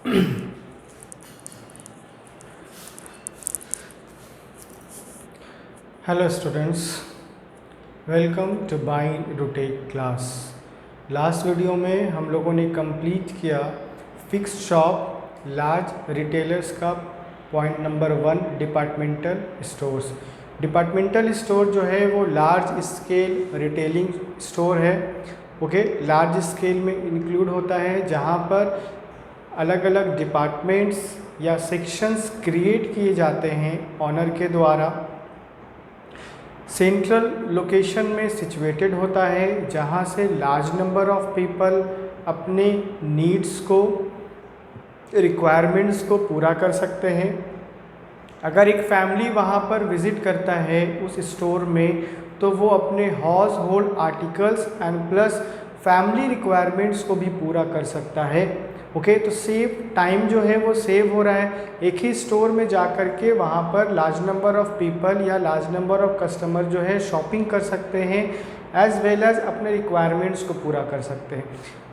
Hello students, welcome to बाई रूटेक class. Last video में हम लोगों ने कंप्लीट किया फिक्स्ड शॉप लार्ज रिटेलर्स का point number 1 departmental stores. Departmental store जो है वो लार्ज स्केल रिटेलिंग स्टोर है। ओके, लार्ज स्केल में इंक्लूड होता है जहाँ पर अलग अलग डिपार्टमेंट्स या सेक्शंस क्रिएट किए जाते हैं ऑनर के द्वारा। सेंट्रल लोकेशन में सिचुएटेड होता है जहाँ से लार्ज नंबर ऑफ पीपल अपने नीड्स को, रिक्वायरमेंट्स को पूरा कर सकते हैं। अगर एक फैमिली वहाँ पर विज़िट करता है उस स्टोर में, तो वो अपने house hold articles and plus family requirements को भी पूरा कर सकता है। ओके, तो सेव टाइम जो है वो सेव हो रहा है। एक ही स्टोर में जा कर के वहाँ पर लार्ज नंबर ऑफ पीपल या लार्ज नंबर ऑफ कस्टमर जो है शॉपिंग कर सकते हैं, एज वेल एज अपने रिक्वायरमेंट्स को पूरा कर सकते हैं।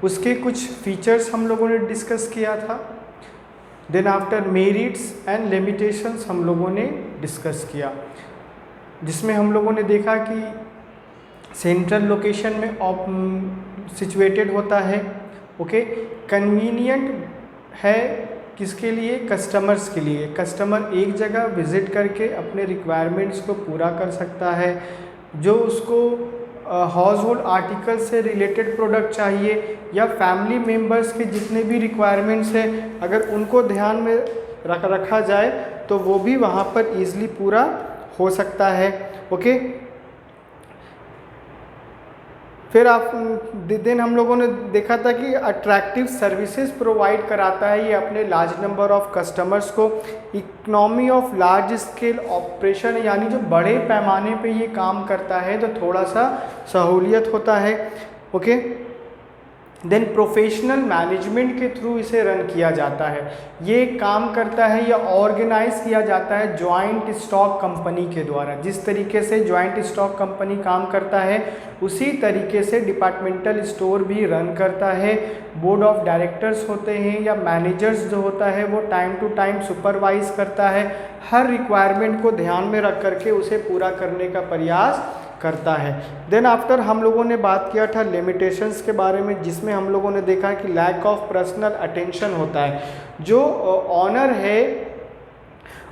उसके कुछ फीचर्स हम लोगों ने डिस्कस किया था। Then after merits and limitations हम लोगों ने डिस्कस किया, जिसमें हम लोगों ने देखा कि सेंट्रल लोकेशन में सिचुएटेड होता है। ओके, कन्वीनियंट है किसके लिए? कस्टमर्स के लिए। कस्टमर एक जगह विज़िट करके अपने रिक्वायरमेंट्स को पूरा कर सकता है। जो उसको हाउस होल्ड आर्टिकल से रिलेटेड प्रोडक्ट चाहिए या फैमिली मेम्बर्स के जितने भी रिक्वायरमेंट्स हैं, अगर उनको ध्यान में रखा जाए तो वो भी वहाँ पर ईज़िली पूरा हो सकता है। ओके, फिर दिन हम लोगों ने देखा था कि अट्रैक्टिव सर्विसेज प्रोवाइड कराता है ये अपने लार्ज नंबर ऑफ कस्टमर्स को। Economy of large scale operation, यानी जो बड़े पैमाने पे ये काम करता है तो थोड़ा सा सहूलियत होता है। ओके, देन प्रोफेशनल मैनेजमेंट के थ्रू इसे रन किया जाता है। ये काम करता है या ऑर्गेनाइज किया जाता है जॉइंट स्टॉक कंपनी के द्वारा। जिस तरीके से जॉइंट स्टॉक कंपनी काम करता है उसी तरीके से डिपार्टमेंटल स्टोर भी रन करता है। बोर्ड ऑफ डायरेक्टर्स होते हैं या मैनेजर्स जो होता है वो टाइम टू टाइम सुपरवाइज करता है, हर रिक्वायरमेंट को ध्यान में रख करके उसे पूरा करने का प्रयास करता है। देन आफ्टर हम लोगों ने बात किया था लिमिटेशंस के बारे में, जिसमें हम लोगों ने देखा कि लैक ऑफ पर्सनल अटेंशन होता है। जो ऑनर है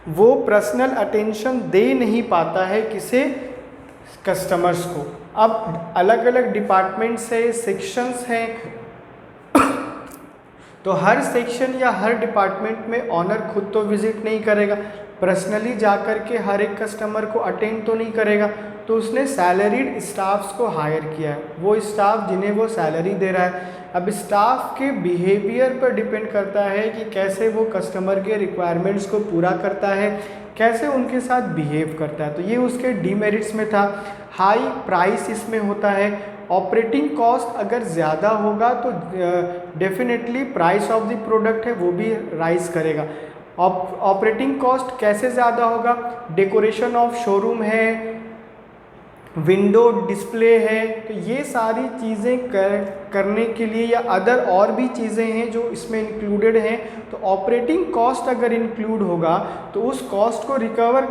वो पर्सनल अटेंशन दे नहीं पाता है किसे? कस्टमर्स को। अब अलग अलग डिपार्टमेंट्स है, सेक्शंस हैं, तो हर सेक्शन या हर डिपार्टमेंट में ऑनर खुद तो विजिट नहीं करेगा, पर्सनली जा कर के हर एक कस्टमर को अटेंड तो नहीं करेगा। तो उसने सैलरीड स्टाफ्स को हायर किया है, वो स्टाफ जिन्हें वो सैलरी दे रहा है। अब स्टाफ के बिहेवियर पर डिपेंड करता है कि कैसे वो कस्टमर के रिक्वायरमेंट्स को पूरा करता है, कैसे उनके साथ बिहेव करता है। तो ये उसके डीमेरिट्स में था। हाई प्राइस इसमें होता है। ऑपरेटिंग कॉस्ट अगर ज़्यादा होगा तो definitely price of the product है वो भी राइज करेगा। ऑपरेटिंग कॉस्ट कैसे ज़्यादा होगा? डेकोरेशन ऑफ शोरूम है, विंडो डिस्प्ले है, तो ये सारी चीज़ें करने के लिए या अदर और भी चीज़ें हैं जो इसमें इंक्लूडेड हैं। तो ऑपरेटिंग कॉस्ट अगर इंक्लूड होगा तो उस कॉस्ट को रिकवर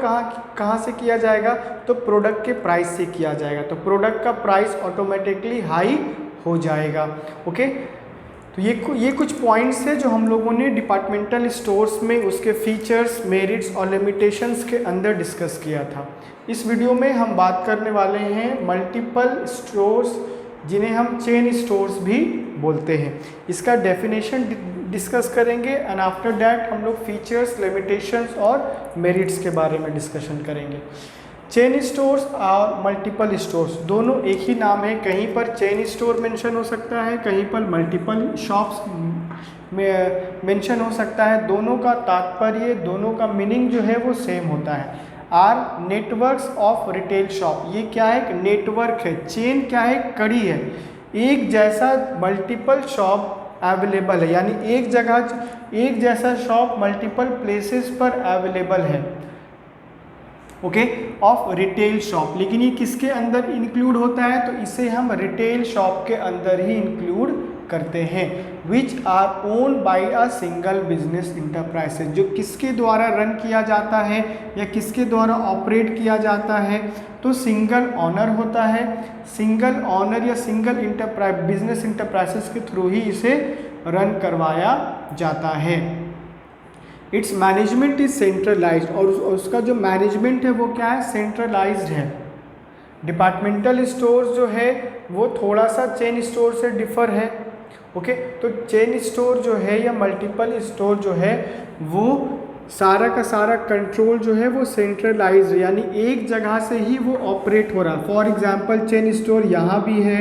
कहाँ से किया जाएगा? तो प्रोडक्ट के प्राइस से किया जाएगा। तो प्रोडक्ट का प्राइस ऑटोमेटिकली हाई हो जाएगा। ओके, तो ये कुछ पॉइंट्स है जो हम लोगों ने डिपार्टमेंटल स्टोर्स में उसके फीचर्स, मेरिट्स और लिमिटेशंस के अंदर डिस्कस किया था। इस वीडियो में हम बात करने वाले हैं मल्टीपल स्टोर्स, जिन्हें हम चेन स्टोर्स भी बोलते हैं। इसका डेफिनेशन डिस्कस करेंगे एंड आफ्टर दैट हम लोग फीचर्स, लिमिटेशंस और मेरिट्स के बारे में डिस्कशन करेंगे। चेन स्टोर्स और मल्टीपल स्टोर्स दोनों एक ही नाम है। कहीं पर चेन स्टोर मेंशन हो सकता है, कहीं पर मल्टीपल शॉप्स में मेंशन हो सकता है। दोनों का तात्पर्य, दोनों का मीनिंग जो है वो सेम होता है। Are networks of retail shop. ये क्या है? एक नेटवर्क है। चेन क्या है? कड़ी है। एक जैसा मल्टीपल शॉप अवेलेबल है, यानी एक जगह एक जैसा शॉप मल्टीपल प्लेसेस पर अवेलेबल है। Okay, of retail shop. लेकिन ये किसके अंदर इंक्लूड होता है? तो इसे हम रिटेल शॉप के अंदर ही इंक्लूड करते हैं, which are own by a single business enterprises, जो किसके द्वारा रन किया जाता है या किसके द्वारा ऑपरेट किया जाता है, तो सिंगल ऑनर होता है। सिंगल ऑनर या सिंगल बिजनेस इंटरप्राइजेज के थ्रू ही इसे रन करवाया जाता है। इट्स मैनेजमेंट इज सेंट्रलाइज्ड, और उसका जो मैनेजमेंट है वो क्या है, सेंट्रलाइज्ड है। डिपार्टमेंटल स्टोर्स जो है वो थोड़ा सा चेन स्टोर से डिफर है। ओके, तो चेन स्टोर जो है या मल्टीपल स्टोर जो है वो सारा का सारा कंट्रोल जो है वो सेंट्रलाइज्ड, यानी एक जगह से ही वो ऑपरेट हो रहा है। फॉर एग्जांपल चेन स्टोर यहाँ भी है,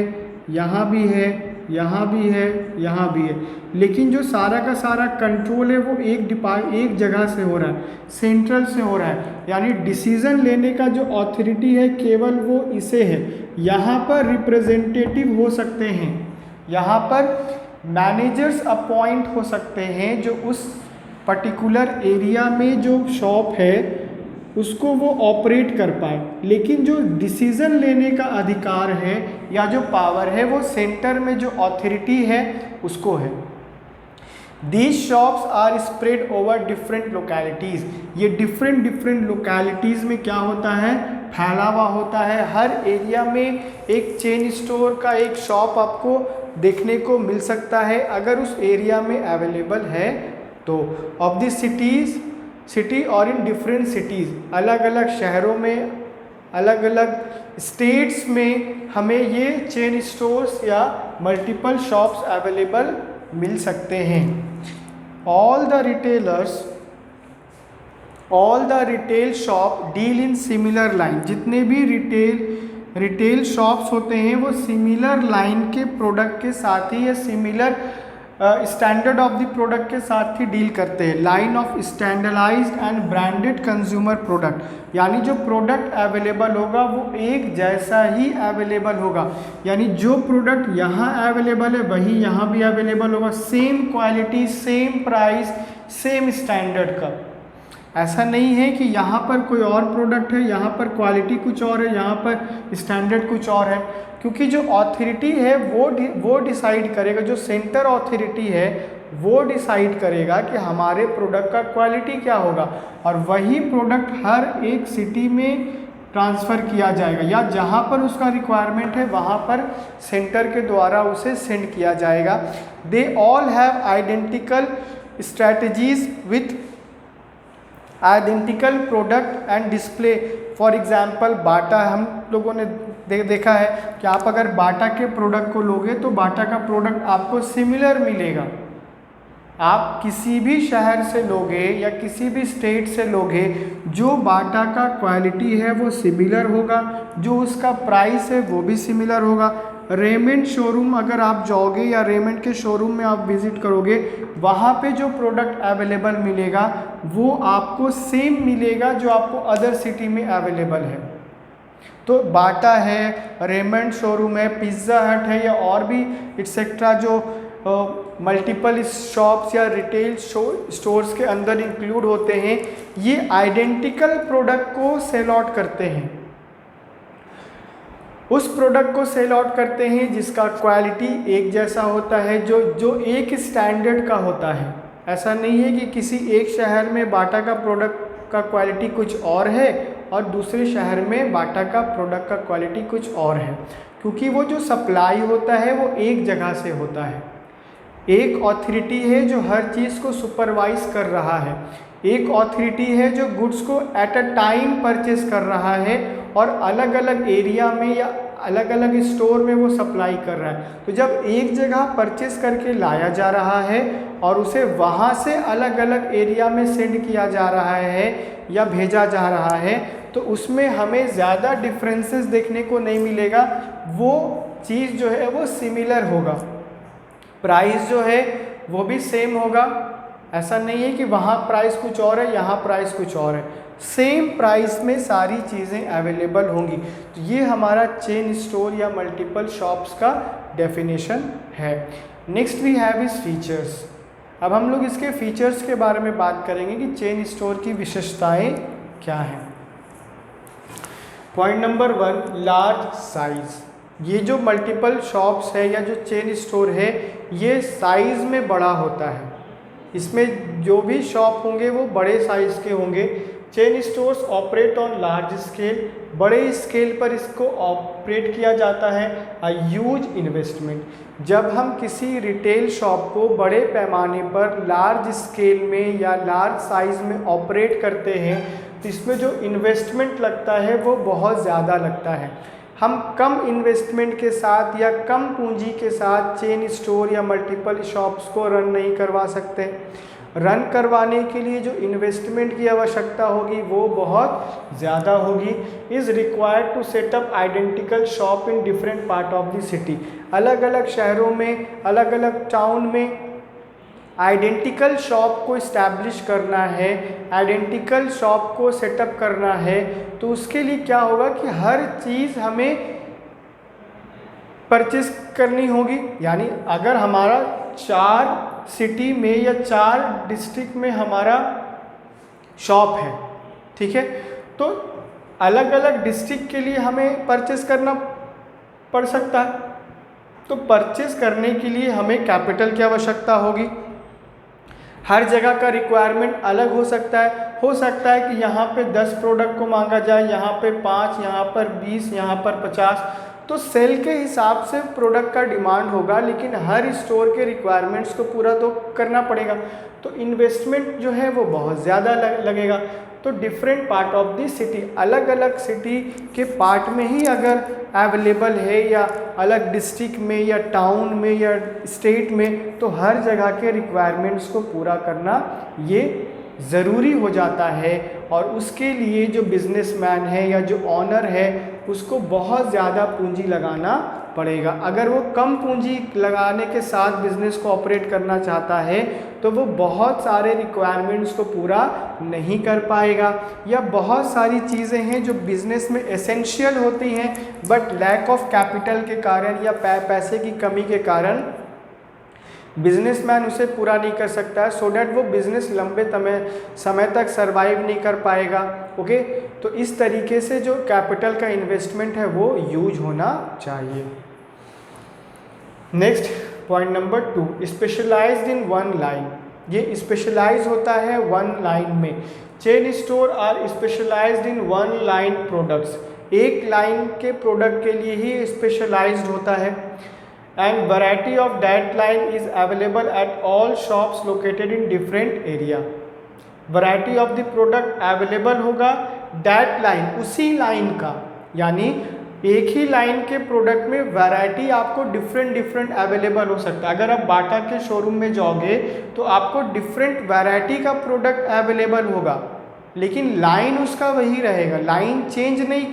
यहाँ भी है, यहाँ भी है, यहाँ भी है, लेकिन जो सारा का सारा कंट्रोल है वो एक जगह से हो रहा है, सेंट्रल से हो रहा है, यानी डिसीजन लेने का जो अथॉरिटी है केवल वो इसे है। यहाँ पर रिप्रेजेंटेटिव हो सकते हैं, यहाँ पर मैनेजर्स अपॉइंट हो सकते हैं जो उस पर्टिकुलर एरिया में जो शॉप है उसको वो ऑपरेट कर पाए, लेकिन जो डिसीजन लेने का अधिकार है या जो पावर है वो सेंटर में जो अथॉरिटी है उसको है। These shops are spread over different localities, ये डिफरेंट लोकेलिटीज़ में क्या होता है, फैला हुआ होता है। हर एरिया में एक चेन स्टोर का एक शॉप आपको देखने को मिल सकता है अगर उस एरिया में अवेलेबल है तो। ऑफ द सिटी और इन डिफरेंट सिटीज़, अलग अलग शहरों में, अलग अलग स्टेट्स में हमें ये चेन स्टोर्स या मल्टीपल शॉप्स अवेलेबल मिल सकते हैं। All the retail shop deal in similar line, जितने भी रिटेल शॉप्स होते हैं वो सिमिलर लाइन के प्रोडक्ट के साथ ही या similar standard of the product के साथ ही डील करते हैं। Line of standardised and branded consumer product, यानी जो प्रोडक्ट अवेलेबल होगा वो एक जैसा ही अवेलेबल होगा, यानी जो प्रोडक्ट यहाँ अवेलेबल है वही यहाँ भी अवेलेबल होगा, same quality, same price, same standard का। ऐसा नहीं है कि यहाँ पर कोई और प्रोडक्ट है, यहाँ पर क्वालिटी कुछ और है, यहाँ पर स्टैंडर्ड कुछ और है, क्योंकि जो अथॉरिटी है वो डिसाइड करेगा, जो सेंटर अथॉरिटी है वो डिसाइड करेगा कि हमारे प्रोडक्ट का क्वालिटी क्या होगा, और वही प्रोडक्ट हर एक सिटी में ट्रांसफ़र किया जाएगा या जहाँ पर उसका रिक्वायरमेंट है वहाँ पर सेंटर के द्वारा उसे सेंड किया जाएगा। They all have identical strategies with identical product and display. For example Bata, हम लोगों ने देखा है कि आप अगर बाटा के प्रोडक्ट को लोगे तो बाटा का प्रोडक्ट आपको सिमिलर मिलेगा। आप किसी भी शहर से लोगे या किसी भी स्टेट से लोगे, जो बाटा का क्वालिटी है वो सिमिलर होगा, जो उसका प्राइस है वो भी सिमिलर होगा। रेमंड शोरूम अगर आप जाओगे या रेमंड के शोरूम में आप विज़िट करोगे, वहाँ पे जो प्रोडक्ट अवेलेबल मिलेगा वो आपको सेम मिलेगा जो आपको अदर सिटी में अवेलेबल है। तो बाटा है, रेमंड शोरूम है, पिज़्ज़ा हट है या और भी एक्सेट्रा जो मल्टीपल शॉप्स या रिटेल स्टोर्स के अंदर इंक्लूड होते हैं, ये आइडेंटिकल प्रोडक्ट को सेल आउट करते हैं। उस प्रोडक्ट को सेल आउट करते हैं जिसका क्वालिटी एक जैसा होता है, जो एक स्टैंडर्ड का होता है। ऐसा नहीं है कि किसी एक शहर में बाटा का प्रोडक्ट का क्वालिटी कुछ और है और दूसरे शहर में बाटा का प्रोडक्ट का क्वालिटी कुछ और है, क्योंकि वो जो सप्लाई होता है वो एक जगह से होता है। एक अथॉरिटी है जो हर चीज़ को सुपरवाइज कर रहा है, एक अथॉरिटी है जो गुड्स को एट अ टाइम परचेस कर रहा है और अलग अलग एरिया में या अलग अलग स्टोर में वो सप्लाई कर रहा है। तो जब एक जगह परचेस करके लाया जा रहा है और उसे वहाँ से अलग अलग एरिया में सेंड किया जा रहा है या भेजा जा रहा है, तो उसमें हमें ज़्यादा डिफरेंसेस देखने को नहीं मिलेगा। वो चीज़ जो है वो सिमिलर होगा, प्राइस जो है वो भी सेम होगा। ऐसा नहीं है कि वहाँ प्राइस कुछ और है, यहाँ प्राइस कुछ और है, सेम प्राइस में सारी चीज़ें अवेलेबल होंगी। तो ये हमारा चेन स्टोर या मल्टीपल शॉप्स का डेफिनेशन है। Next we have is features. अब हम लोग इसके फीचर्स के बारे में बात करेंगे कि चेन स्टोर की विशेषताएं क्या हैं। Point number 1, large size. ये जो मल्टीपल शॉप्स है या जो चेन स्टोर है ये साइज़ में बड़ा होता है, इसमें जो भी शॉप होंगे वो बड़े साइज़ के होंगे। Chain stores operate on large scale, बड़े स्केल पर इसको ऑपरेट किया जाता है। अ ह्यूज इन्वेस्टमेंट, जब हम किसी रिटेल शॉप को बड़े पैमाने पर लार्ज स्केल में या लार्ज साइज़ में ऑपरेट करते हैं तो इसमें जो इन्वेस्टमेंट लगता है वो बहुत ज़्यादा लगता है। हम कम इन्वेस्टमेंट के साथ या कम पूंजी के साथ चेन स्टोर या मल्टीपल शॉप्स को रन नहीं करवा सकते। रन करवाने के लिए जो इन्वेस्टमेंट की आवश्यकता होगी वो बहुत ज़्यादा होगी। Is required to set up identical shop in different part of the city, अलग अलग शहरों में, अलग अलग टाउन में आइडेंटिकल शॉप को इस्टेब्लिश करना है, आइडेंटिकल शॉप को सेटअप करना है। तो उसके लिए क्या होगा कि हर चीज़ हमें परचेस करनी होगी। यानी अगर हमारा 4 सिटी में या 4 डिस्ट्रिक्ट में हमारा शॉप है, ठीक है, तो अलग अलग डिस्ट्रिक्ट के लिए हमें परचेस करना पड़ सकता है। तो परचेस करने के लिए हमें कैपिटल की आवश्यकता होगी। हर जगह का रिक्वायरमेंट अलग हो सकता है कि यहाँ पे 10 प्रोडक्ट को मांगा जाए, यहाँ पे 5, यहाँ पर 20, यहाँ पर 50। तो सेल के हिसाब से प्रोडक्ट का डिमांड होगा, लेकिन हर स्टोर के रिक्वायरमेंट्स को पूरा तो करना पड़ेगा। तो इन्वेस्टमेंट जो है वो बहुत ज़्यादा लगेगा। तो different part of the city, अलग अलग सिटी के पार्ट में ही अगर अवेलेबल है या अलग डिस्ट्रिक्ट में या टाउन में या स्टेट में, तो हर जगह के रिक्वायरमेंट्स को पूरा करना ये ज़रूरी हो जाता है। और उसके लिए जो बिजनेसमैन है या जो ऑनर है उसको बहुत ज़्यादा पूंजी लगाना पड़ेगा। अगर वो कम पूंजी लगाने के साथ बिजनेस को ऑपरेट करना चाहता है तो वो बहुत सारे रिक्वायरमेंट्स को पूरा नहीं कर पाएगा। या बहुत सारी चीज़ें हैं जो बिज़नेस में एसेंशियल होती हैं बट लैक ऑफ कैपिटल के कारण या पैसे की कमी के कारण बिजनेसमैन उसे पूरा नहीं कर सकता है, सो डैट वो बिज़नेस लंबे समय तक सरवाइव नहीं कर पाएगा। ओके, तो इस तरीके से जो कैपिटल का इन्वेस्टमेंट है वो यूज होना चाहिए। Next point number 2, specialised in one line. ये स्पेशलाइज होता है वन लाइन में। Chain store are specialised in one line products, एक लाइन के प्रोडक्ट के लिए ही स्पेशलाइज्ड होता है। And variety of that line is available at all shops located in different area. Variety of the product available होगा that line, उसी line का, यानी एक ही लाइन के प्रोडक्ट में वैरायटी आपको डिफरेंट अवेलेबल हो सकता है। अगर आप बाटा के शोरूम में जाओगे तो आपको डिफरेंट वैरायटी का प्रोडक्ट अवेलेबल होगा, लेकिन लाइन उसका वही रहेगा, लाइन चेंज नहीं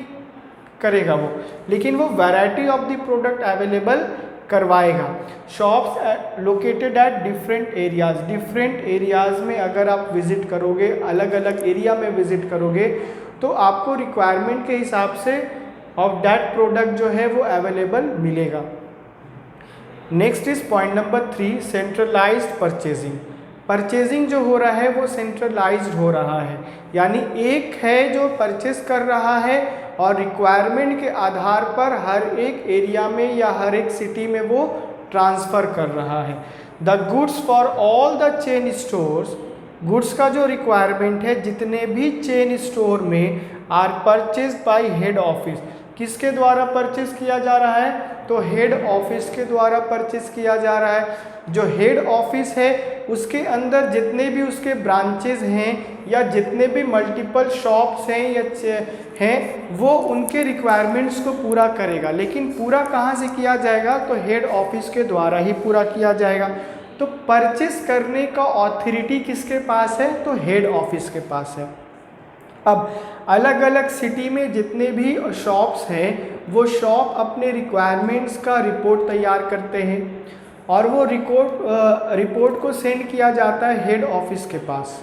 करेगा वो, लेकिन वो variety of the product available करवाएगा। Shops located at different areas, different areas में अगर आप विज़िट करोगे, अलग अलग एरिया में विज़िट करोगे तो आपको रिक्वायरमेंट के हिसाब से ऑफ दैट प्रोडक्ट जो है वो अवेलेबल मिलेगा। Next is point number 3, centralised purchasing. Purchasing जो हो रहा है वो सेंट्रलाइज्ड हो रहा है, यानी एक है जो परचेस कर रहा है और रिक्वायरमेंट के आधार पर हर एक एरिया में या हर एक सिटी में वो ट्रांसफ़र कर रहा है। The goods for all the chain stores, goods का जो रिक्वायरमेंट है जितने भी चेन स्टोर में are purchase by head office, किसके द्वारा परचेज किया जा रहा है, तो हेड ऑफिस के द्वारा परचेज किया जा रहा है। जो हेड ऑफिस है उसके अंदर जितने भी उसके ब्रांचेज हैं या जितने भी मल्टीपल शॉप्स हैं या हैं वो उनके रिक्वायरमेंट्स को पूरा करेगा, लेकिन पूरा कहाँ से किया जाएगा, तो हेड ऑफिस के द्वारा ही पूरा किया जाएगा। तो परचेस करने का ऑथोरिटी किसके पास है, तो हेड ऑफिस के पास है। अब अलग अलग सिटी में जितने भी शॉप्स हैं वो शॉप अपने रिक्वायरमेंट्स का रिपोर्ट तैयार करते हैं और वो रिपोर्ट को सेंड किया जाता है हेड ऑफिस के पास।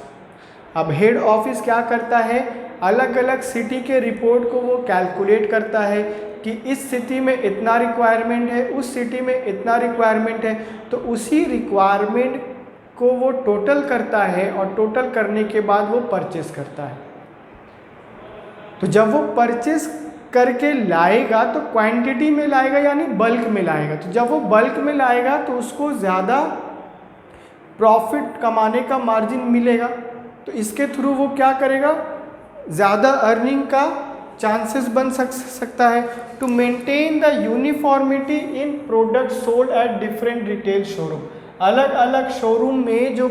अब हेड ऑफिस क्या करता है, अलग अलग सिटी के रिपोर्ट को वो कैलकुलेट करता है कि इस सिटी में इतना रिक्वायरमेंट है, उस सिटी में इतना रिक्वायरमेंट है, तो उसी रिक्वायरमेंट को वो टोटल करता है और टोटल करने के बाद वो परचेस करता है। तो जब वो परचेस करके लाएगा तो क्वांटिटी में लाएगा यानी बल्क में लाएगा। तो जब वो बल्क में लाएगा तो उसको ज़्यादा प्रॉफिट कमाने का मार्जिन मिलेगा। तो इसके थ्रू वो क्या करेगा, ज़्यादा अर्निंग का चांसेस बन सकता है। To maintain the uniformity in product sold at different retail showroom, अलग अलग शोरूम में जो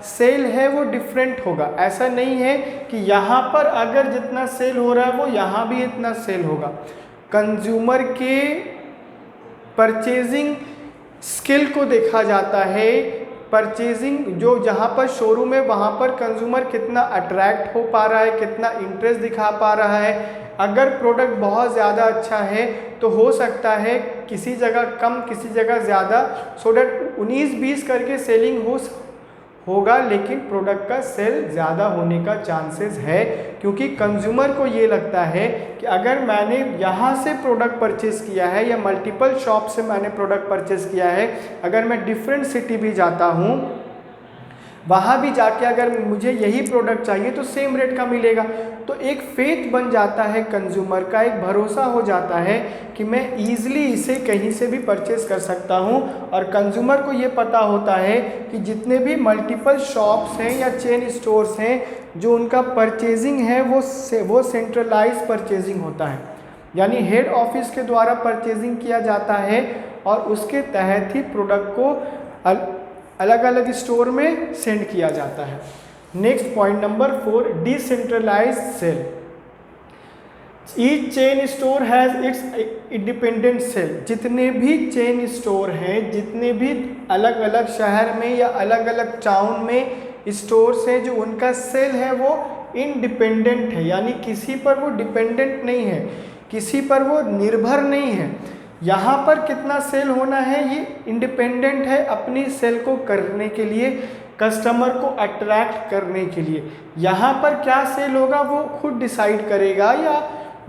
सेल है वो डिफरेंट होगा। ऐसा नहीं है कि यहाँ पर अगर जितना सेल हो रहा है वो यहाँ भी इतना सेल होगा। कंज्यूमर के परचेजिंग स्किल को देखा जाता है। परचेजिंग जो जहाँ पर शोरूम है वहाँ पर कंज्यूमर कितना अट्रैक्ट हो पा रहा है, कितना इंटरेस्ट दिखा पा रहा है। अगर प्रोडक्ट बहुत ज़्यादा अच्छा है तो हो सकता है किसी जगह कम किसी जगह ज़्यादा, सो डैट 19-20 करके सेलिंग होगा, लेकिन प्रोडक्ट का सेल ज़्यादा होने का चांसेस है। क्योंकि कंज्यूमर को ये लगता है कि अगर मैंने यहाँ से प्रोडक्ट परचेज़ किया है या मल्टीपल शॉप से मैंने प्रोडक्ट परचेज़ किया है, अगर मैं डिफरेंट सिटी भी जाता हूँ वहाँ भी जाके अगर मुझे यही प्रोडक्ट चाहिए तो सेम रेट का मिलेगा। तो एक फेथ बन जाता है कंज्यूमर का, एक भरोसा हो जाता है कि मैं ईज़िली इसे कहीं से भी परचेज़ कर सकता हूँ। और कंज्यूमर को ये पता होता है कि जितने भी मल्टीपल शॉप्स हैं या चेन स्टोर्स हैं, जो उनका परचेजिंग है वो सेंट्रलाइज परचेजिंग होता है, यानी हेड ऑफिस के द्वारा परचेजिंग किया जाता है और उसके तहत ही प्रोडक्ट को अलग अलग स्टोर में सेंड किया जाता है। Next point number 4, decentralise sale. Each chain store has its independent sale. जितने भी चेन स्टोर हैं, जितने भी अलग अलग शहर में या अलग अलग टाउन में स्टोर्स हैं, जो उनका सेल है वो इंडिपेंडेंट है, यानी किसी पर वो डिपेंडेंट नहीं है, किसी पर वो निर्भर नहीं है। यहाँ पर कितना सेल होना है ये इंडिपेंडेंट है अपनी सेल को करने के लिए, कस्टमर को अट्रैक्ट करने के लिए। यहाँ पर क्या सेल होगा वो खुद डिसाइड करेगा या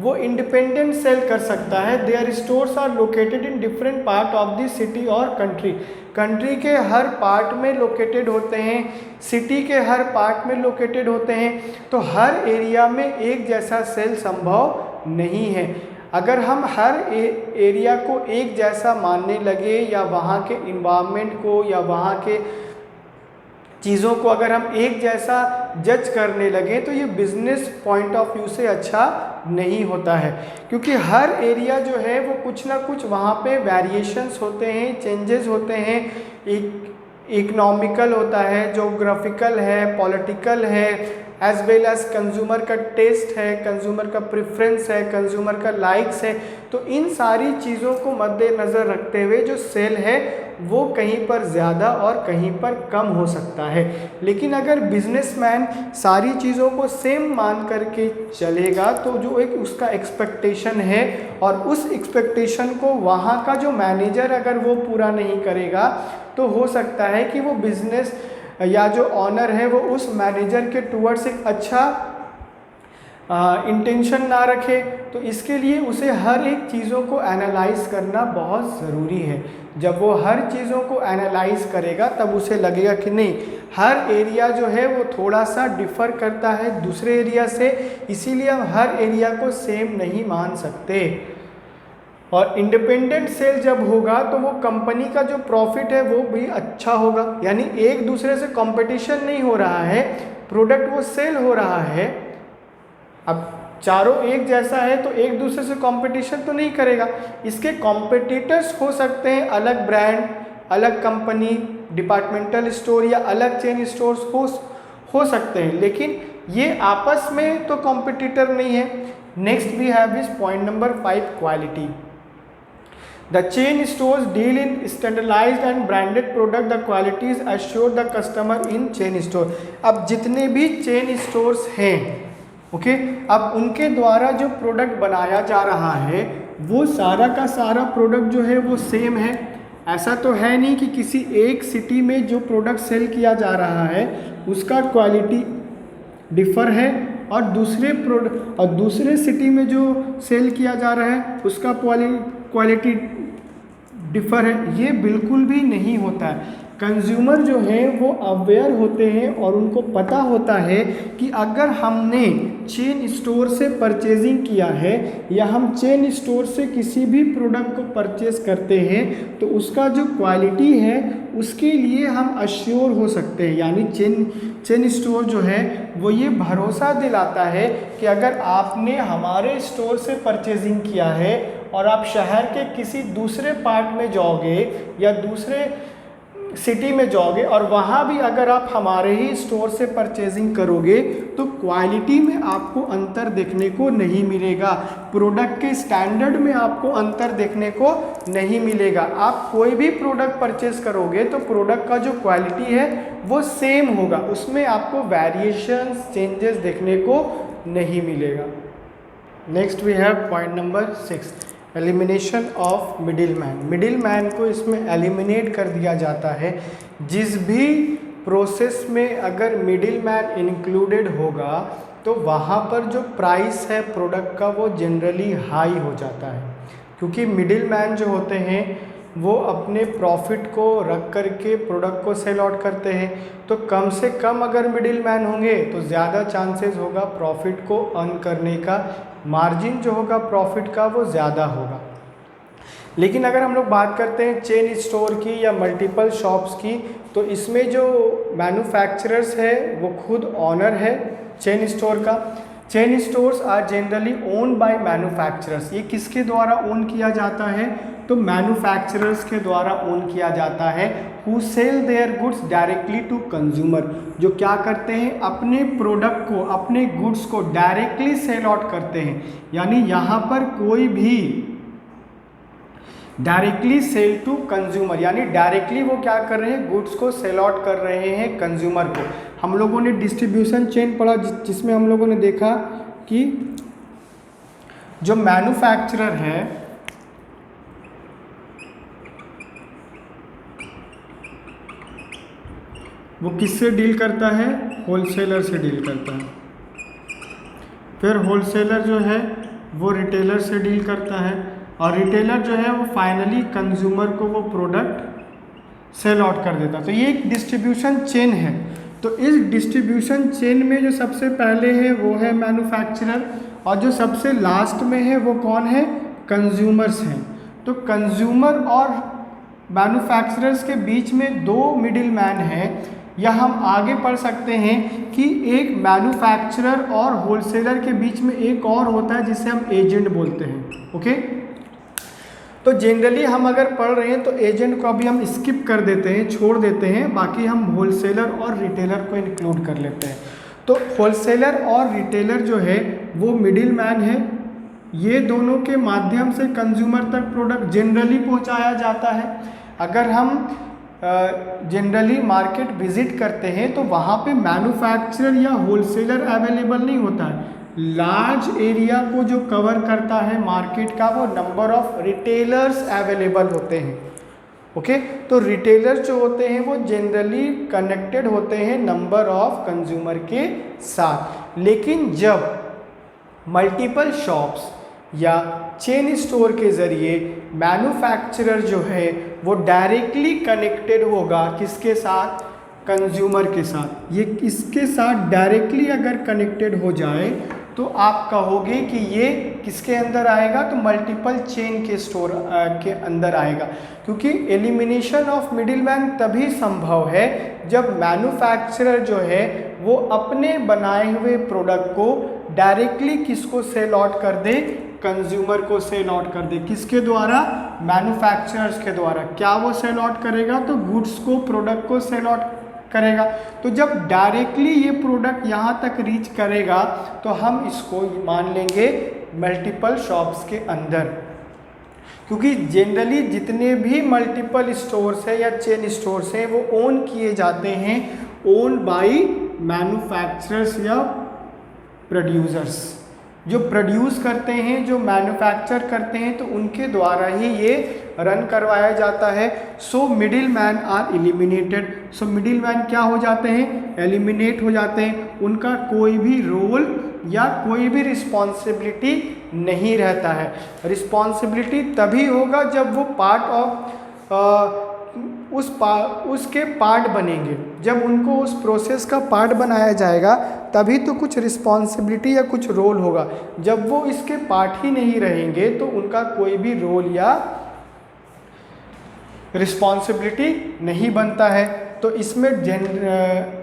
वो इंडिपेंडेंट सेल कर सकता है। Their stores are located in different part of the city और कंट्री। कंट्री के हर पार्ट में लोकेटेड होते हैं, सिटी के हर पार्ट में लोकेटेड होते हैं। तो हर एरिया में एक जैसा सेल संभव नहीं है। अगर हम हर एरिया को एक जैसा मानने लगे या वहाँ के इन्वायरमेंट को या वहाँ के चीज़ों को अगर हम एक जैसा जज करने लगे तो ये बिजनेस पॉइंट ऑफ व्यू से अच्छा नहीं होता है। क्योंकि हर एरिया जो है वो कुछ ना कुछ वहाँ पे वेरिएशंस होते हैं, चेंजेस होते हैं। इकोनॉमिकल होता है, जोग्राफिकल है, पॉलिटिकल है, एज वेल एज कंज्यूमर का टेस्ट है, कंज्यूमर का प्रेफरेंस है, कंज्यूमर का लाइक्स है। तो इन सारी चीज़ों को मद्देनज़र रखते हुए जो सेल है वो कहीं पर ज़्यादा और कहीं पर कम हो सकता है। लेकिन अगर बिजनेसमैन सारी चीज़ों को सेम मान करके चलेगा तो जो एक उसका एक्सपेक्टेशन है और उस एक्सपेक्टेशन को वहाँ का जो मैनेजर अगर वो पूरा नहीं करेगा तो हो सकता है कि वो बिजनेस या जो ऑनर है वो उस मैनेजर के टूवर्ड्स एक अच्छा इंटेंशन ना रखे। तो इसके लिए उसे हर एक चीज़ों को एनालाइज करना बहुत ज़रूरी है। जब वो हर चीज़ों को एनालाइज करेगा तब उसे लगेगा कि नहीं, हर एरिया जो है वो थोड़ा सा डिफ़र करता है दूसरे एरिया से, इसीलिए हम हर एरिया को सेम नहीं मान सकते। और इंडिपेंडेंट सेल जब होगा तो वो कंपनी का जो प्रॉफिट है वो भी अच्छा होगा, यानी एक दूसरे से कंपटीशन नहीं हो रहा है, प्रोडक्ट वो सेल हो रहा है। अब चारों एक जैसा है तो एक दूसरे से कंपटीशन तो नहीं करेगा। इसके कॉम्पिटिटर्स हो सकते हैं अलग ब्रांड, अलग कंपनी, डिपार्टमेंटल स्टोर या अलग चेन स्टोर्स हो सकते हैं, लेकिन ये आपस में तो कॉम्पिटिटर नहीं है। Next we have this point number 5, quality. The chain stores deal in standardized and branded product. The quality is assured the customer in chain store. अब जितने भी चेन स्टोर्स हैं, ओके, अब उनके द्वारा जो प्रोडक्ट बनाया जा रहा है वो सारा का सारा प्रोडक्ट जो है वो सेम है। ऐसा तो है नहीं कि किसी एक सिटी में जो प्रोडक्ट सेल किया जा रहा है उसका क्वालिटी डिफ़र है और दूसरे सिटी में जो सेल किया जा रहा है उसका क्वालिटी डिफ़र है। ये बिल्कुल भी नहीं होता है। कंज्यूमर जो हैं वो अवेयर होते हैं और उनको पता होता है कि अगर हमने चेन स्टोर से परचेजिंग किया है या हम चेन स्टोर से किसी भी प्रोडक्ट को परचेज करते हैं तो उसका जो क्वालिटी है उसके लिए हम अश्योर हो सकते हैं। यानी चेन स्टोर जो है वो ये भरोसा दिलाता है कि अगर आपने हमारे स्टोर से परचेजिंग किया है और आप शहर के किसी दूसरे पार्ट में जाओगे या दूसरे सिटी में जाओगे और वहाँ भी अगर आप हमारे ही स्टोर से परचेजिंग करोगे तो क्वालिटी में आपको अंतर देखने को नहीं मिलेगा, प्रोडक्ट के स्टैंडर्ड में आपको अंतर देखने को नहीं मिलेगा। आप कोई भी प्रोडक्ट परचेज करोगे तो प्रोडक्ट का जो क्वालिटी है वो सेम होगा, उसमें आपको वेरिएशंस चेंजेस देखने को नहीं मिलेगा। Next we have point number 6, elimination of middle man. Middle man को इसमें एलिमिनेट कर दिया जाता है। जिस भी प्रोसेस में अगर मिडिल मैन इंक्लूडेड होगा तो वहाँ पर जो प्राइस है प्रोडक्ट का वो जनरली हाई हो जाता है, क्योंकि मिडिल मैन जो होते हैं वो अपने प्रॉफिट को रख करके प्रोडक्ट को सेल आउट करते हैं। तो कम से कम अगर मिडिल मैन होंगे तो ज़्यादा चांसेस होगा प्रॉफिट को अर्न करने का, मार्जिन जो होगा प्रॉफिट का वो ज़्यादा होगा। लेकिन अगर हम लोग बात करते हैं चेन स्टोर की या मल्टीपल शॉप्स की, तो इसमें जो मैन्युफैक्चरर्स है वो खुद ऑनर है चेन स्टोर का। Chain stores are generally own by manufacturers. ये किसके द्वारा ओन किया जाता है? तो मैन्युफैक्चरर्स के द्वारा ओन किया जाता है। Who sell their goods directly to consumer, जो क्या करते हैं अपने प्रोडक्ट को, अपने गुड्स को डायरेक्टली सेल आउट करते हैं। यानी यहाँ पर कोई भी डायरेक्टली सेल टू कंज्यूमर, यानी डायरेक्टली वो क्या कर रहे हैं, गुड्स को सेल आउट कर रहे हैं कंज्यूमर को। हम लोगों ने डिस्ट्रीब्यूशन चेन पढ़ा जिसमें हम लोगों ने देखा कि जो मैन्युफैक्चरर है वो किससे डील करता है? होलसेलर से डील करता है। फिर होलसेलर जो है वो रिटेलर से डील करता है और रिटेलर जो है वो फाइनली कंज्यूमर को वो प्रोडक्ट सेल आउट कर देता है। तो ये एक डिस्ट्रीब्यूशन चेन है। तो इस डिस्ट्रीब्यूशन चेन में जो सबसे पहले है वो है मैन्युफैक्चरर और जो सबसे लास्ट में है वो कौन है? कंज्यूमर्स हैं। तो कंज्यूमर और मैन्युफैक्चरर्स के बीच में दो मिडिल मैन हैं, या हम आगे पढ़ सकते हैं कि एक मैन्युफैक्चरर और होलसेलर के बीच में एक और होता है जिसे हम एजेंट बोलते हैं। ओके, तो जनरली हम अगर पढ़ रहे हैं तो एजेंट को अभी हम स्किप कर देते हैं, छोड़ देते हैं, बाकी हम होलसेलर और रिटेलर को इंक्लूड कर लेते हैं। तो होलसेलर और रिटेलर जो है वो मिडिल मैन है। ये दोनों के माध्यम से कंज्यूमर तक प्रोडक्ट जनरली पहुंचाया जाता है। अगर हम जनरली मार्केट विजिट करते हैं तो वहाँ पे मैन्युफैक्चरर या होलसेलर अवेलेबल नहीं होता है। लार्ज एरिया को जो कवर करता है मार्केट का वो नंबर ऑफ रिटेलर्स अवेलेबल होते हैं। ओके, तो रिटेलर्स जो होते हैं वो जनरली कनेक्टेड होते हैं नंबर ऑफ कंज्यूमर के साथ। लेकिन जब मल्टीपल शॉप्स या चेन स्टोर के ज़रिए मैन्युफैक्चरर जो है वो डायरेक्टली कनेक्टेड होगा किसके साथ? कंज्यूमर के साथ। ये इसके साथ डायरेक्टली अगर कनेक्टेड हो जाए तो आप कहोगे कि ये किसके अंदर आएगा? तो मल्टीपल चेन के स्टोर के अंदर आएगा, क्योंकि एलिमिनेशन ऑफ मिडिलमैन तभी संभव है जब मैन्युफैक्चरर जो है वो अपने बनाए हुए प्रोडक्ट को डायरेक्टली किसको सेल आउट कर दे? कंज्यूमर को सेल आउट कर दे। किसके द्वारा? मैन्युफैक्चरर्स के द्वारा। क्या वो सेल आउट करेगा? तो गुड्स को, प्रोडक्ट को सेल आउट करेगा। तो जब डायरेक्टली ये प्रोडक्ट यहाँ तक रीच करेगा तो हम इसको मान लेंगे मल्टीपल शॉप्स के अंदर, क्योंकि जनरली जितने भी मल्टीपल स्टोर्स हैं या चेन स्टोर्स हैं वो ओन किए जाते हैं, ओन बाय मैन्युफैक्चरर्स या प्रोड्यूसर्स। जो प्रोड्यूस करते हैं, जो मैन्युफैक्चर करते हैं, तो उनके द्वारा ही ये रन करवाया जाता है। So middle man are eliminated. So middle man क्या हो जाते हैं? एलिमिनेट हो जाते हैं। उनका कोई भी रोल या कोई भी रिस्पॉन्सिबिलिटी नहीं रहता है। रिस्पॉन्सिबिलिटी तभी होगा जब वो पार्ट ऑफ उसके पार्ट बनेंगे। जब उनको उस प्रोसेस का पार्ट बनाया जाएगा तभी तो कुछ रिस्पॉन्सिबिलिटी या कुछ रोल होगा। जब वो इसके पार्ट ही नहीं रहेंगे तो उनका कोई भी रोल या रिस्पॉन्सिबिलिटी नहीं बनता है। तो इसमें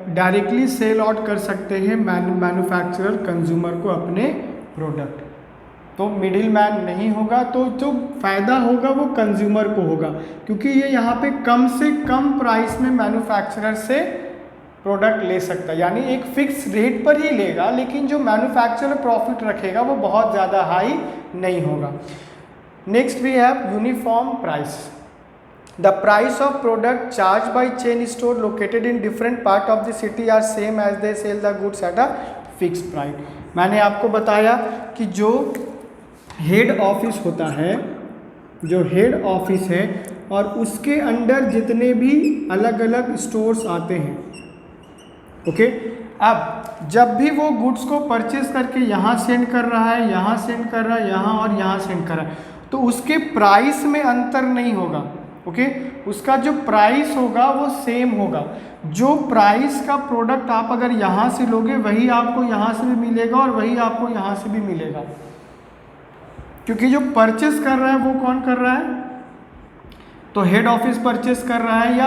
डायरेक्टली सेल आउट कर सकते हैं मैन्युफैक्चरर कंज्यूमर को अपने प्रोडक्ट, तो मिडिल मैन नहीं होगा, तो जो फ़ायदा होगा वो कंज्यूमर को होगा, क्योंकि ये यहाँ पे कम से कम प्राइस में मैन्युफैक्चरर से प्रोडक्ट ले सकता है, यानी एक फिक्स रेट पर ही लेगा, लेकिन जो मैन्युफैक्चरर प्रॉफिट रखेगा वो बहुत ज़्यादा हाई नहीं होगा। Next we have uniform price. The price of product charged by chain store located in different part of the city are same as they sell the goods at a fixed price। मैंने आपको बताया कि जो head office होता है, जो head office है और उसके अंडर जितने भी अलग अलग स्टोर्स आते हैं, ओके, अब जब भी वो गुड्स को परचेज करके यहाँ सेंड कर रहा है, यहाँ सेंड कर रहा है, यहाँ और यहाँ सेंड कर रहा है, तो उसके प्राइस में अंतर नहीं होगा, ओके, उसका जो प्राइस होगा वो सेम होगा। जो प्राइस का प्रोडक्ट आप अगर यहाँ से लोगे वही आपको यहाँ से भी मिलेगा और वही आपको यहाँ से भी मिलेगा, क्योंकि जो परचेस कर रहा है वो कौन कर रहा है, तो हेड ऑफिस परचेस कर रहा है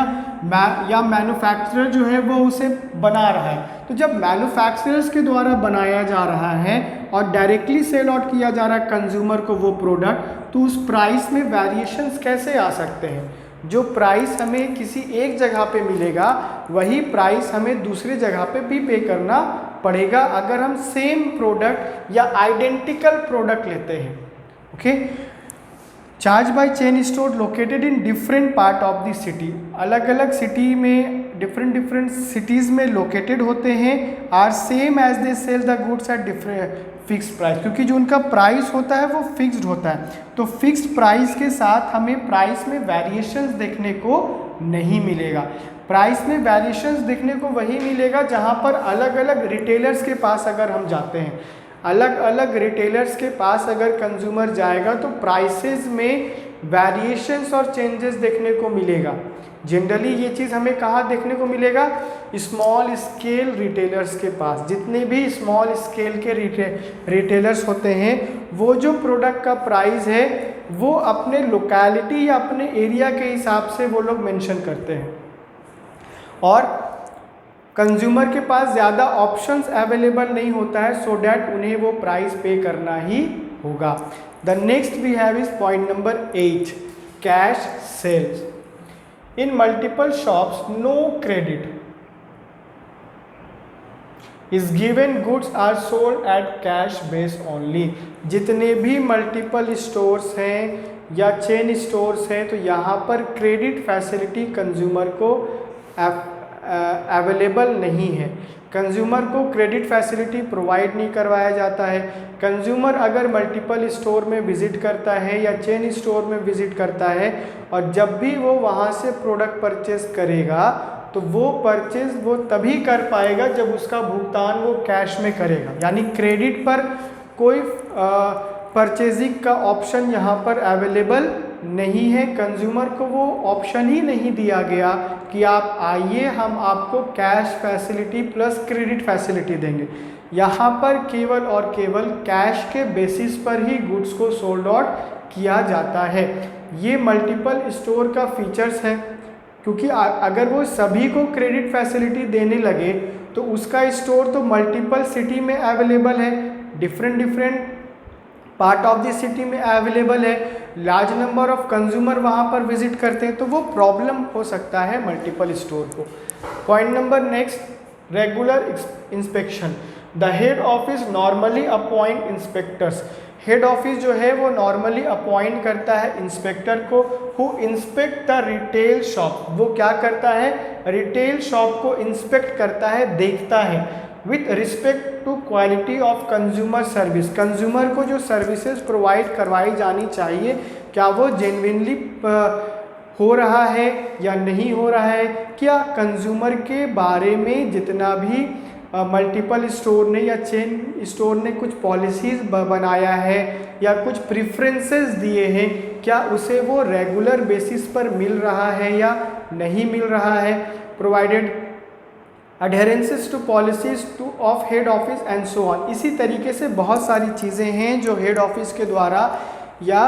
या मैन्युफैक्चरर जो है वो उसे बना रहा है। तो जब मैन्युफैक्चरर्स के द्वारा बनाया जा रहा है और डायरेक्टली सेल आउट किया जा रहा है कंज्यूमर को वो प्रोडक्ट, तो उस प्राइस में वेरिएशंस कैसे आ सकते हैं। जो प्राइस हमें किसी एक जगह पे मिलेगा वही प्राइस हमें दूसरी जगह पे भी पे करना पड़ेगा अगर हम सेम प्रोडक्ट या आइडेंटिकल प्रोडक्ट लेते हैं, okay. Charge by chain store located in different part of the city, अलग अलग सिटी में डिफरेंट सिटीज़ में लोकेटेड होते हैं, are same as they sell the goods at different fix price, क्योंकि जो उनका प्राइस होता है वो फिक्स्ड होता है। तो फिक्स्ड प्राइस के साथ हमें प्राइस में वेरिएशंस देखने को नहीं मिलेगा। प्राइस में वेरिएशंस देखने को वही मिलेगा जहाँ पर अलग अलग रिटेलर्स के पास अगर हम जाते हैं, अलग अलग रिटेलर्स के पास अगर कंज्यूमर जाएगा तो प्राइसेस में वेरिएशंस और चेंजेस देखने को मिलेगा। जनरली ये चीज़ हमें कहाँ देखने को मिलेगा, स्मॉल स्केल रिटेलर्स के पास। जितने भी स्मॉल स्केल के रिटेलर्स होते हैं वो जो प्रोडक्ट का प्राइस है वो अपने लोकेलिटी या अपने एरिया के हिसाब से वो लोग मेंशन करते हैं और कंज्यूमर के पास ज़्यादा ऑप्शंस अवेलेबल नहीं होता है, सो डैट उन्हें वो प्राइस पे करना ही होगा। The next we have is point number 8, cash sales. In multiple shops no credit is given, goods are sold at cash base only. जितने भी मल्टीपल स्टोर्स हैं या चेन स्टोर्स हैं तो यहाँ पर क्रेडिट फैसिलिटी कंज्यूमर को अवेलेबल नहीं है। कंज्यूमर को क्रेडिट फैसिलिटी प्रोवाइड नहीं करवाया जाता है। कंज्यूमर अगर मल्टीपल स्टोर में विज़िट करता है या चेन स्टोर में विज़िट करता है और जब भी वो वहाँ से प्रोडक्ट परचेज करेगा तो वो परचेज वो तभी कर पाएगा जब उसका भुगतान वो कैश में करेगा, यानी क्रेडिट पर कोई परचेजिंग का ऑप्शन यहाँ पर अवेलेबल नहीं है। कंज्यूमर को वो ऑप्शन ही नहीं दिया गया कि आप आइए हम आपको cash facility plus credit facility देंगे। यहाँ पर केवल और केवल कैश के बेसिस पर ही गुड्स को सोल्ड आउट किया जाता है। ये मल्टीपल स्टोर का फीचर्स है, क्योंकि अगर वो सभी को क्रेडिट फैसिलिटी देने लगे तो उसका स्टोर तो मल्टीपल सिटी में अवेलेबल है, different part of the city में अवेलेबल है, लार्ज नंबर ऑफ कंज्यूमर वहाँ पर विजिट करते हैं, तो वो प्रॉब्लम हो सकता है मल्टीपल स्टोर को। Point number next, regular inspection. The head office normally appoint inspectors. Head office जो है वो नॉर्मली अपॉइंट करता है इंस्पेक्टर को, who inspect the retail shop. वो क्या करता है, रिटेल शॉप को इंस्पेक्ट करता है, देखता है with respect to quality of consumer service. Consumer को जो सर्विसेज प्रोवाइड करवाई जानी चाहिए क्या वो जेन्युइनली हो रहा है या नहीं हो रहा है, क्या कंज्यूमर के बारे में जितना भी मल्टीपल स्टोर ने या चेन स्टोर ने कुछ पॉलिसीज़ बनाया है या कुछ प्रिफरेंसेस दिए हैं, क्या उसे वो रेगुलर बेसिस पर मिल रहा है या नहीं मिल रहा है, provided adherences to policies to of head office and so on. इसी तरीके से बहुत सारी चीज़ें हैं जो हेड ऑफिस के द्वारा या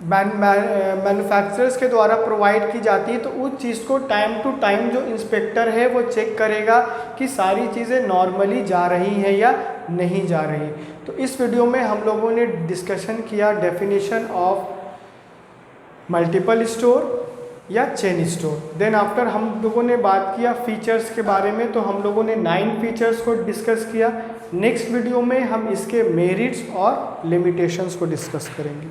मैन्युफैक्चरर्स के द्वारा प्रोवाइड की जाती है, तो उस चीज़ को टाइम टू टाइम जो इंस्पेक्टर है वो चेक करेगा कि सारी चीज़ें नॉर्मली जा रही हैं या नहीं जा रही। तो इस वीडियो में हम लोगों ने डिस्कशन किया डेफिनेशन ऑफ मल्टीपल स्टोर या चेन स्टोर। देन आफ्टर हम लोगों ने बात किया फीचर्स के बारे में, तो हम लोगों ने 9 फीचर्स को डिस्कस किया। नेक्स्ट वीडियो में हम इसके मेरिट्स और लिमिटेशंस को डिस्कस करेंगे।